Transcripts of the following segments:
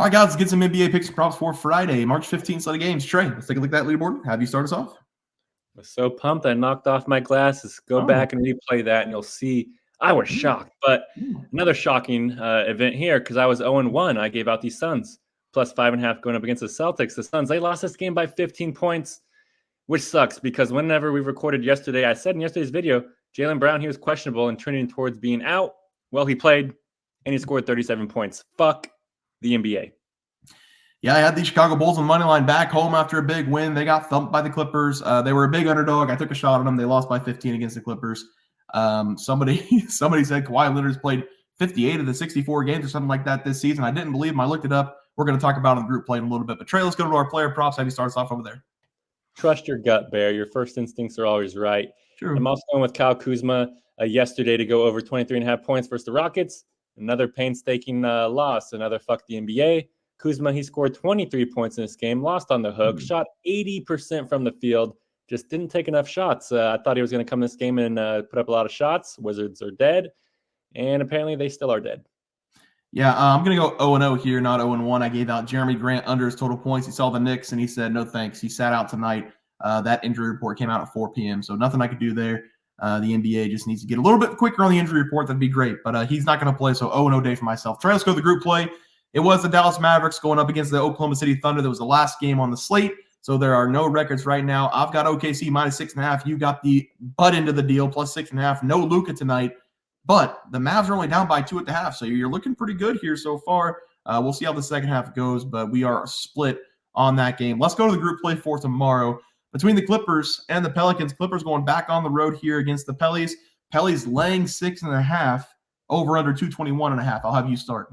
All right, guys, let's get some NBA picks and props for Friday, March 15th slate of games. Trey, let's take a look at that leaderboard. Have you start us off? I was so pumped I knocked off my glasses. Go back and replay that, and you'll see I was shocked. But another shocking event here because I was 0-1. I gave out the Suns plus 5.5 going up against the Celtics. The Suns, they lost this game by 15 points, which sucks because whenever we recorded yesterday, I said in yesterday's video, Jaylen Brown, he was questionable and trending towards being out. Well, he played, and he scored 37 points. Fuck the NBA. Yeah, I had the Chicago Bulls on money line back home after a big win. They got thumped by the Clippers. They were a big underdog. I took a shot at them. They lost by 15 against the Clippers. Somebody said Kawhi Leonard's played 58 of the 64 games or something like that this season. I didn't believe him. I looked it up. We're going to talk about it in the group play in a little bit. But Trey, let's go to our player props. Have you start us off over there? Trust your gut, Bear. Your first instincts are always right. True. I'm also going with Kyle Kuzma yesterday to go over 23.5 points versus the Rockets. Another painstaking loss. Another fuck the NBA. Kuzma, he scored 23 points in this game, lost on the hook, shot 80% from the field, just didn't take enough shots. I thought he was going to come this game and put up a lot of shots. Wizards are dead, and apparently they still are dead. Yeah, I'm going to go 0-0 here, not 0-1. I gave out Jeremy Grant under his total points. He saw the Knicks, and he said, no thanks. He sat out tonight. That injury report came out at 4 p.m., so nothing I could do there. The NBA just needs to get a little bit quicker on the injury report. That'd be great, but he's not going to play, so 0-0 day for myself. Trey, let's go to the group play. It was the Dallas Mavericks going up against the Oklahoma City Thunder. That was the last game on the slate, so there are no records right now. I've got OKC minus 6.5. You got the butt into the deal, plus 6.5. No Luka tonight, but the Mavs are only down by 2 at the half, so you're looking pretty good here so far. We'll see how the second half goes, but we are split on that game. Let's go to the group play for tomorrow. Between the Clippers and the Pelicans, Clippers going back on the road here against the Pellies. Pellies laying 6.5, over under 221.5. I'll have you start.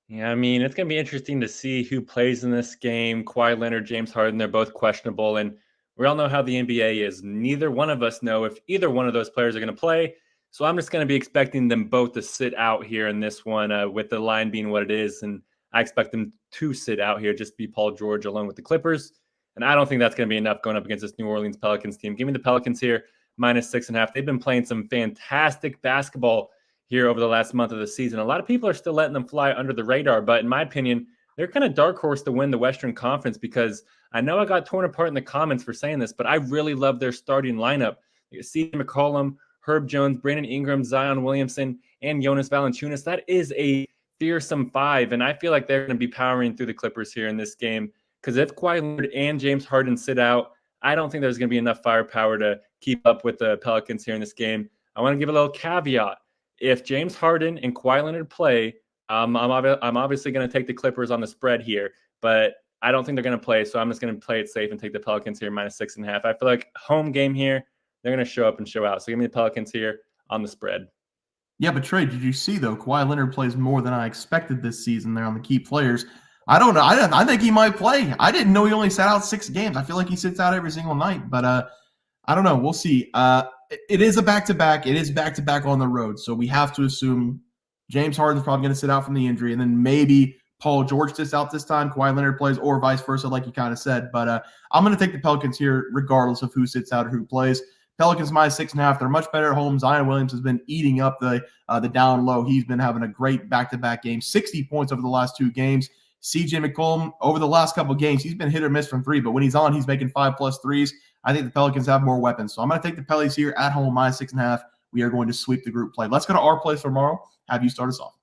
Yeah, I mean, it's going to be interesting to see who plays in this game. Kawhi Leonard, James Harden, they're both questionable. And we all know how the NBA is. Neither one of us know if either one of those players are going to play. So I'm just going to be expecting them both to sit out here in this one with the line being what it is. And I expect them to sit out here, just be Paul George along with the Clippers. And I don't think that's going to be enough going up against this New Orleans Pelicans team. Give me the Pelicans here, minus 6.5. They've been playing some fantastic basketball here over the last month of the season. A lot of people are still letting them fly under the radar, but in my opinion, they're kind of dark horse to win the Western Conference because I know I got torn apart in the comments for saying this, but I really love their starting lineup. C.J. McCollum, Herb Jones, Brandon Ingram, Zion Williamson, and Jonas Valanciunas. That is a fearsome five, and I feel like they're going to be powering through the Clippers here in this game because if Kawhi Leonard and James Harden sit out, I don't think there's going to be enough firepower to keep up with the Pelicans here in this game. I want to give a little caveat. If James Harden and Kawhi Leonard play, I'm obviously going to take the Clippers on the spread here, but I don't think they're going to play, so I'm just going to play it safe and take the Pelicans here minus 6.5. I feel like home game here, they're going to show up and show out. So give me the Pelicans here on the spread. Yeah, but Trey, did you see, though, Kawhi Leonard plays more than I expected this season there on the key players. I don't know. I think he might play. I didn't know he only sat out 6 games. I feel like he sits out every single night, but I don't know. We'll see. It is a back-to-back. It is back-to-back on the road, so we have to assume James Harden's probably going to sit out from the injury, and then maybe Paul George sits out this time, Kawhi Leonard plays, or vice versa, like you kind of said. But I'm going to take the Pelicans here regardless of who sits out or who plays. Pelicans minus 6.5. They're much better at home. Zion Williams has been eating up the down low. He's been having a great back-to-back game, 60 points over the last 2 games. C.J. McCollum, over the last couple of games, he's been hit or miss from 3, but when he's on, he's making 5+ threes. I think the Pelicans have more weapons. So I'm going to take the Pellies here at home, minus 6.5. We are going to sweep the group play. Let's go to our plays for tomorrow. Have you start us off?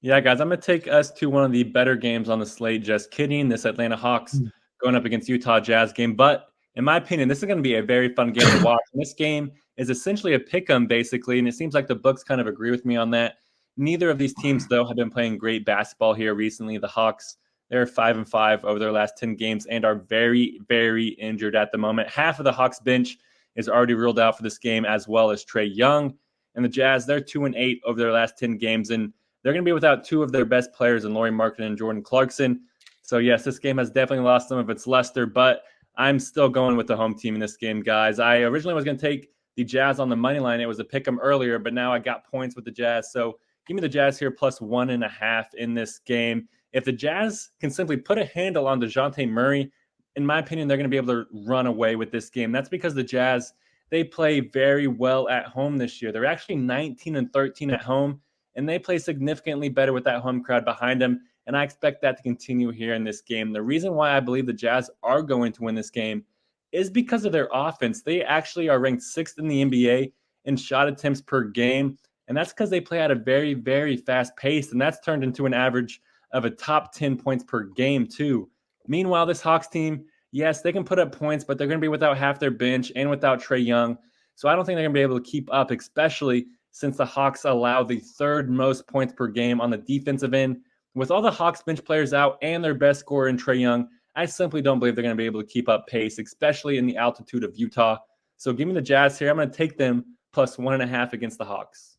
Yeah, guys, I'm going to take us to one of the better games on the slate. Just kidding. This Atlanta Hawks going up against Utah Jazz game. But in my opinion, this is going to be a very fun game to watch. And this game is essentially a pick-em, basically, and it seems like the books kind of agree with me on that. Neither of these teams, though, have been playing great basketball here recently. The Hawks, they're 5-5 over their last 10 games and are very, very injured at the moment. Half of the Hawks bench is already ruled out for this game, as well as Trae Young. And the Jazz, they're 2-8 over their last 10 games, and they're going to be without 2 of their best players in Lauri Markkanen and Jordan Clarkson. So, yes, this game has definitely lost some of its luster, but I'm still going with the home team in this game, guys. I originally was going to take the Jazz on the money line. It was a pick 'em earlier, but now I got points with the Jazz. So give me the Jazz here plus 1.5 in this game. If the Jazz can simply put a handle on DeJounte Murray, in my opinion, they're going to be able to run away with this game. That's because the Jazz, they play very well at home this year. They're actually 19-13 at home, and they play significantly better with that home crowd behind them. and I expect that to continue here in this game. The reason why I believe the Jazz are going to win this game is because of their offense. They actually are ranked 6th in the NBA in shot attempts per game, and that's because they play at a very, very fast pace, and that's turned into an average of a top 10 points per game too. Meanwhile, this Hawks team, yes, they can put up points, but they're going to be without half their bench and without Trey Young. So I don't think they're going to be able to keep up, especially since the Hawks allow the 3rd most points per game on the defensive end. With all the Hawks bench players out and their best scorer in Trey Young, I simply don't believe they're going to be able to keep up pace, especially in the altitude of Utah. So give me the Jazz here. I'm going to take them plus 1.5 against the Hawks.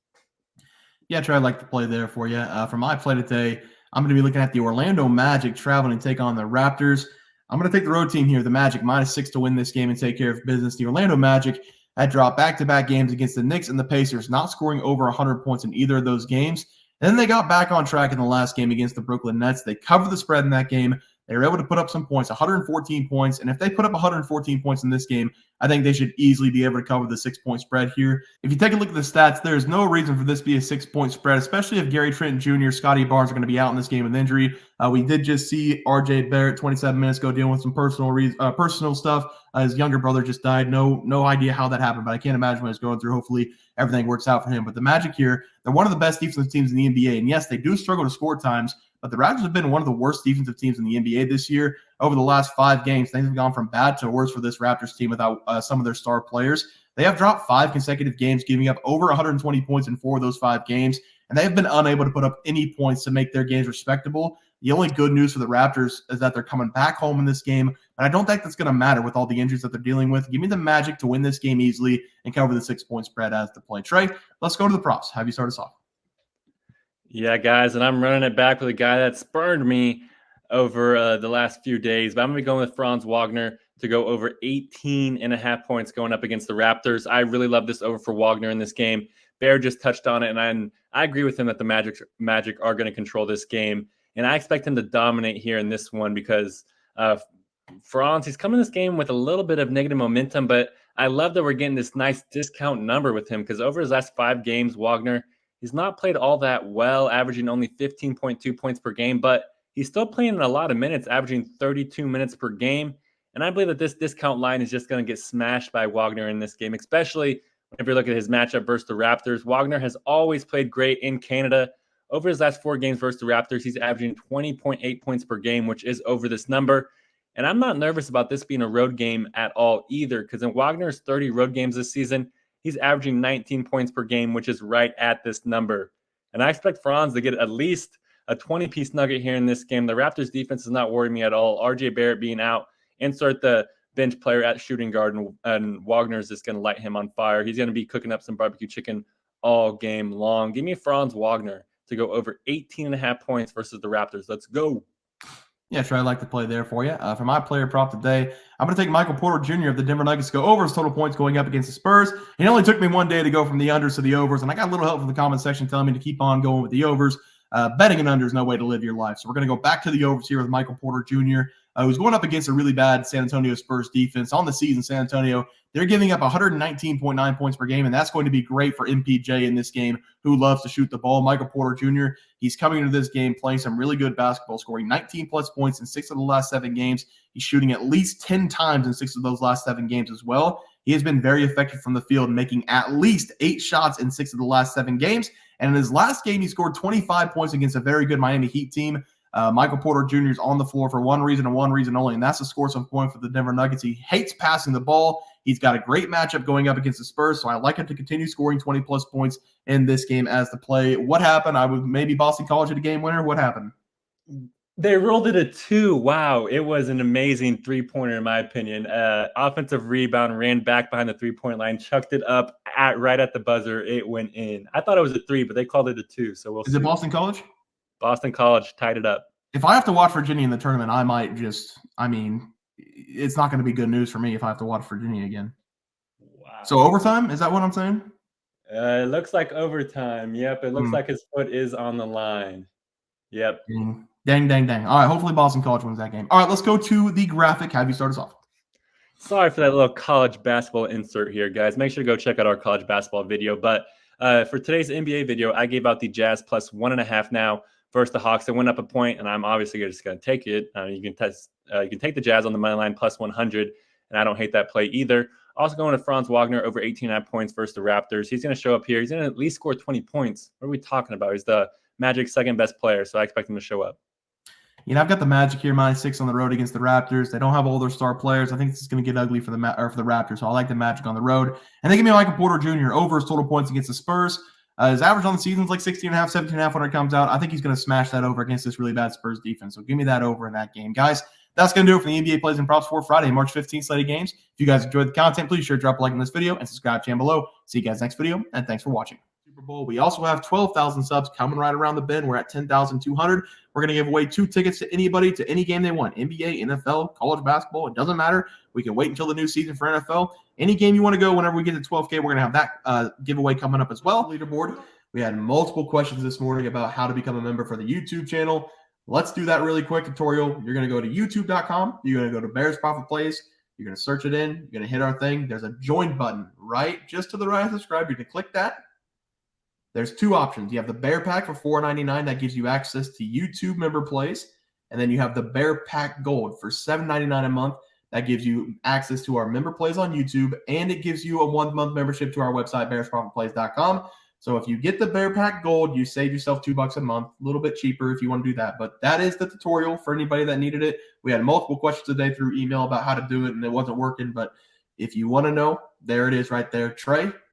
Yeah, Trey, I'd like to play there for you. For my play today, I'm going to be looking at the Orlando Magic traveling to take on the Raptors. I'm going to take the road team here, the Magic, -6 to win this game and take care of business. The Orlando Magic had dropped back-to-back games against the Knicks and the Pacers, not scoring over 100 points in either of those games. And then they got back on track in the last game against the Brooklyn Nets. They covered the spread in that game. They were able to put up some points, 114 points. And if they put up 114 points in this game, I think they should easily be able to cover the 6-point spread here. If you take a look at the stats, there's no reason for this to be a 6-point spread, especially if Gary Trent Jr., Scotty Barnes are going to be out in this game with injury. We did just see RJ Barrett 27 minutes ago dealing with some personal stuff. His younger brother just died. No idea how that happened, but I can't imagine what he's going through. Hopefully everything works out for him. But the Magic here, they're one of the best defensive teams in the NBA. And yes, they do struggle to score times, but the Raptors have been one of the worst defensive teams in the NBA this year. Over the last 5 games, things have gone from bad to worse for this Raptors team without some of their star players. They have dropped 5 consecutive games, giving up over 120 points in 4 of those 5 games, and they have been unable to put up any points to make their games respectable. The only good news for the Raptors is that they're coming back home in this game, and I don't think that's going to matter with all the injuries that they're dealing with. Give me the Magic to win this game easily and cover the 6-point spread as the play. Trey, let's go to the props. Have you start us off? Yeah, guys, and I'm running it back with a guy that spurned me over the last few days, but I'm going to be going with Franz Wagner to go over 18.5 points going up against the Raptors. I really love this over for Wagner in this game. Bear just touched on it, and I agree with him that the Magic are going to control this game, and I expect him to dominate here in this one because Franz, he's coming this game with a little bit of negative momentum, but I love that we're getting this nice discount number with him because over his last 5 games, Wagner, he's not played all that well, averaging only 15.2 points per game, but he's still playing a lot of minutes, averaging 32 minutes per game. And I believe that this discount line is just going to get smashed by Wagner in this game, especially if you look at his matchup versus the Raptors. Wagner has always played great in Canada. Over his last 4 games versus the Raptors, he's averaging 20.8 points per game, which is over this number. And I'm not nervous about this being a road game at all either, because in Wagner's 30 road games this season, he's averaging 19 points per game, which is right at this number. And I expect Franz to get at least a 20-piece nugget here in this game. The Raptors defense is not worrying me at all. RJ Barrett being out, insert the bench player at shooting guard, and Wagner is just going to light him on fire. He's going to be cooking up some barbecue chicken all game long. Give me Franz Wagner to go over 18.5 points versus the Raptors. Let's go. Yeah, Trey, I'd like to play there for you. For my player prop today, I'm going to take Michael Porter Jr. of the Denver Nuggets to go over his total points going up against the Spurs. It only took me 1 day to go from the unders to the overs, and I got a little help from the comment section telling me to keep on going with the overs. Betting an under is no way to live your life. So we're going to go back to the overs here with Michael Porter Jr., who's going up against a really bad San Antonio Spurs defense. On the season, San Antonio, they're giving up 119.9 points per game, and that's going to be great for MPJ in this game, who loves to shoot the ball. Michael Porter Jr., he's coming into this game playing some really good basketball, scoring 19-plus points in 6 of the last 7 games. He's shooting at least 10 times in 6 of those last 7 games as well. He has been very effective from the field, making at least 8 shots in 6 of the last 7 games. And in his last game, he scored 25 points against a very good Miami Heat team. Michael Porter Jr. is on the floor for one reason and one reason only, and that's to score some points for the Denver Nuggets. He hates passing the ball. He's got a great matchup going up against the Spurs, so I like him to continue scoring 20-plus points in this game as the play. What happened? I would maybe Boston College at a game winner. What happened? They rolled it a 2. Wow, it was an amazing three-pointer in my opinion. Offensive rebound, ran back behind the three-point line, chucked it up right at the buzzer. It went in. I thought it was a 3, but they called it a 2, so we'll see. Is it Boston College? Boston College tied it up. If I have to watch Virginia in the tournament, I might just – it's not going to be good news for me if I have to watch Virginia again. Wow. So overtime? Is that what I'm saying? It looks like overtime. Yep, it looks like his foot is on the line. Yep. Dang. All right, hopefully Boston College wins that game. All right, let's go to the graphic. Have you start us off? Sorry for that little college basketball insert here, guys. Make sure to go check out our college basketball video. But for today's NBA video, I gave out the Jazz plus 1.5 now versus the Hawks. They went up a point, and I'm obviously just going to take it. You can take the Jazz on the money line plus 100, and I don't hate that play either. Also going to Franz Wagner over 18.5 points versus the Raptors. He's going to show up here. He's going to at least score 20 points. What are we talking about? He's the Magic's second best player, so I expect him to show up. I've got the Magic here -6 on the road against the Raptors. They don't have all their star players. I think this is going to get ugly for the Raptors, so I like the Magic on the road. And they give me Michael Porter Jr. over his total points against the Spurs. His average on the season is like 16.5, 17.5 when it comes out. I think he's going to smash that over against this really bad Spurs defense. So give me that over in that game. Guys, that's going to do it for the NBA Plays and Props for Friday, March 15th slated games. If you guys enjoyed the content, please sure to drop a like on this video and subscribe to the channel below. See you guys next video, and thanks for watching. Super Bowl. We also have 12,000 subs coming right around the bend. We're at 10,200. We're going to give away 2 tickets to anybody to any game they want. NBA, NFL, college basketball. It doesn't matter. We can wait until the new season for NFL. Any game you want to go, whenever we get to 12K, we're going to have that giveaway coming up as well. Leaderboard. We had multiple questions this morning about how to become a member for the YouTube channel. Let's do that really quick tutorial. You're going to go to youtube.com. You're going to go to Bears Profit Plays. You're going to search it in. You're going to hit our thing. There's a join button right just to the right of subscribe. You're going to click that. There's 2 options. You have the Bear Pack for $4.99. That gives you access to YouTube member plays. And then you have the Bear Pack Gold for $7.99 a month. That gives you access to our member plays on YouTube. And it gives you a 1-month membership to our website, bearsprofitplays.com. So if you get the Bear Pack Gold, you save yourself $2 a month. A little bit cheaper if you want to do that. But that is the tutorial for anybody that needed it. We had multiple questions today through email about how to do it, and it wasn't working. But if you want to know, there it is right there. Trey,